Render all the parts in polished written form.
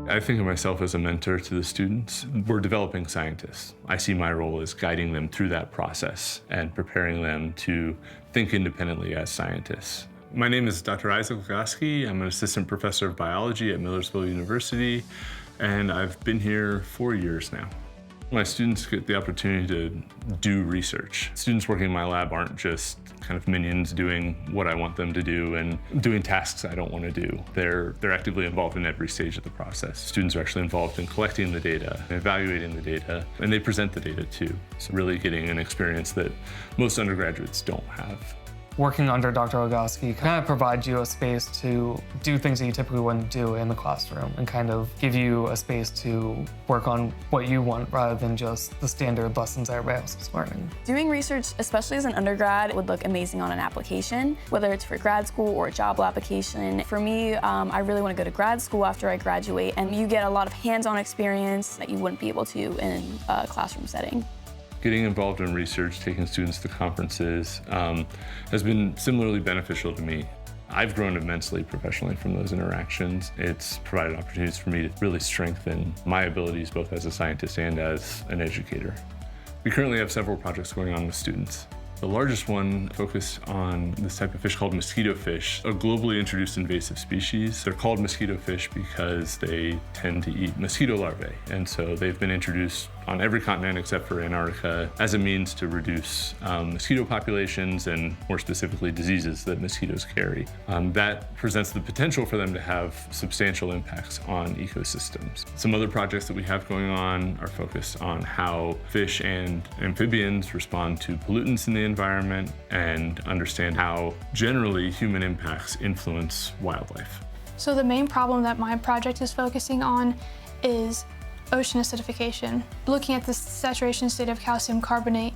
I think of myself as a mentor to the students. We're developing scientists. I see my role as guiding them through that process and preparing them to think independently as scientists. My name is Dr. Isaac Ligocki. I'm an assistant professor of biology at Millersville University, and I've been here 4 years now. My students get the opportunity to do research. Students working in my lab aren't just kind of minions doing what I want them to do and doing tasks I don't want to do. They're actively involved in every stage of the process. Students are actually involved in collecting the data, evaluating the data, and they present the data too. So really getting an experience that most undergraduates don't have. Working under Dr. Ligocki kind of provides you a space to do things that you typically wouldn't do in the classroom and kind of give you a space to work on what you want rather than just the standard lessons everybody else is learning. Doing research, especially as an undergrad, would look amazing on an application, whether it's for grad school or a job application. For me, I really want to go to grad school after I graduate, and you get a lot of hands-on experience that you wouldn't be able to in a classroom setting. Getting involved in research, taking students to conferences, has been similarly beneficial to me. I've grown immensely professionally from those interactions. It's provided opportunities for me to really strengthen my abilities both as a scientist and as an educator. We currently have several projects going on with students. The largest one focused on this type of fish called mosquito fish, a globally introduced invasive species. They're called mosquito fish because they tend to eat mosquito larvae, and so they've been introduced on every continent except for Antarctica as a means to reduce mosquito populations and more specifically diseases that mosquitoes carry. That presents the potential for them to have substantial impacts on ecosystems. Some other projects that we have going on are focused on how fish and amphibians respond to pollutants in the environment and understand how generally human impacts influence wildlife. So the main problem that my project is focusing on is ocean acidification, looking at the saturation state of calcium carbonate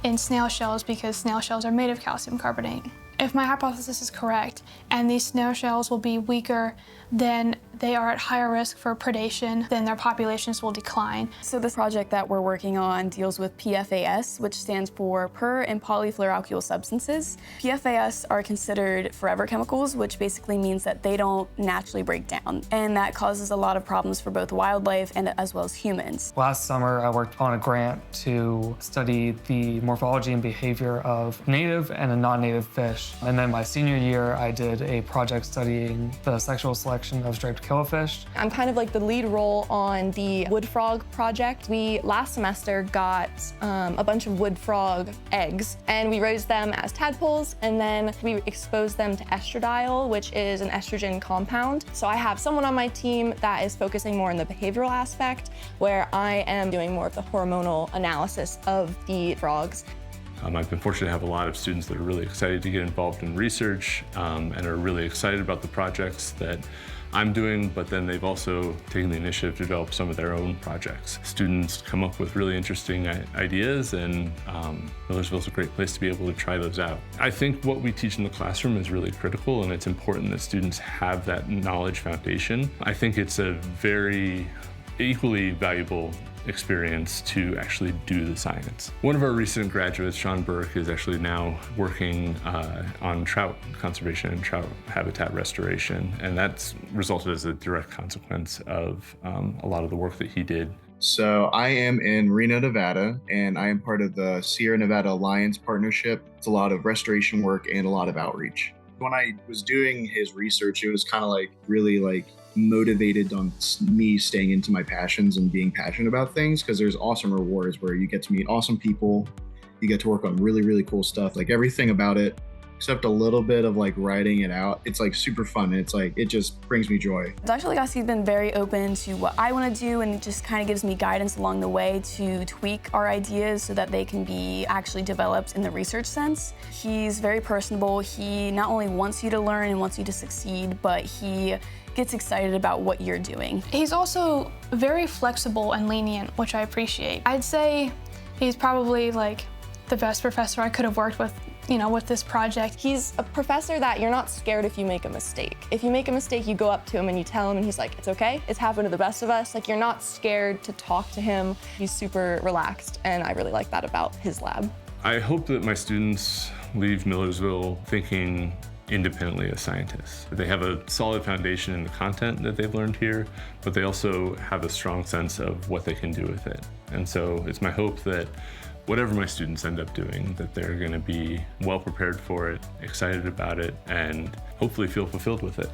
in snail shells because snail shells are made of calcium carbonate. If my hypothesis is correct and these snail shells will be weaker, then they are at higher risk for predation, then their populations will decline. So this project that we're working on deals with PFAS, which stands for per and polyfluoroalkyl substances. PFAS are considered forever chemicals, which basically means that they don't naturally break down. And that causes a lot of problems for both wildlife and as well as humans. Last summer, I worked on a grant to study the morphology and behavior of native and a non-native fish. And then my senior year, I did a project studying the sexual selection of striped killifish. I'm kind of like the lead role on the wood frog project. We last semester got a bunch of wood frog eggs and we raised them as tadpoles and then we exposed them to estradiol, which is an estrogen compound. So I have someone on my team that is focusing more on the behavioral aspect where I am doing more of the hormonal analysis of the frogs. I've been fortunate to have a lot of students that are really excited to get involved in research and are really excited about the projects that I'm doing, but then they've also taken the initiative to develop some of their own projects. Students come up with really interesting ideas, and Millersville's a great place to be able to try those out. I think what we teach in the classroom is really critical, and it's important that students have that knowledge foundation. I think it's a very equally valuable experience to actually do the science. One of our recent graduates, Sean Burke, is actually now working on trout conservation and trout habitat restoration, and that's resulted as a direct consequence of a lot of the work that he did. So I am in Reno, Nevada, and I am part of the Sierra Nevada Alliance Partnership. It's a lot of restoration work and a lot of outreach. When I was doing his research, it was kind of like really motivated on me staying into my passions and being passionate about things, because there's awesome rewards where you get to meet awesome people, you get to work on really, really cool stuff. Like everything about it, except a little bit of writing it out, it's super fun. And it just brings me joy. Dr. Ligocki's been very open to what I want to do, and it just kind of gives me guidance along the way to tweak our ideas so that they can be actually developed in the research sense. He's very personable. He not only wants you to learn and wants you to succeed, but he gets excited about what you're doing. He's also very flexible and lenient, which I appreciate. I'd say he's probably the best professor I could have worked with, with this project. He's a professor that you're not scared if you make a mistake. If you make a mistake, you go up to him and you tell him and he's like, it's okay, it's happened to the best of us. You're not scared to talk to him. He's super relaxed, and I really like that about his lab. I hope that my students leave Millersville thinking independently as scientists. They have a solid foundation in the content that they've learned here, but they also have a strong sense of what they can do with it. And so it's my hope that whatever my students end up doing, that they're going to be well prepared for it, excited about it, and hopefully feel fulfilled with it.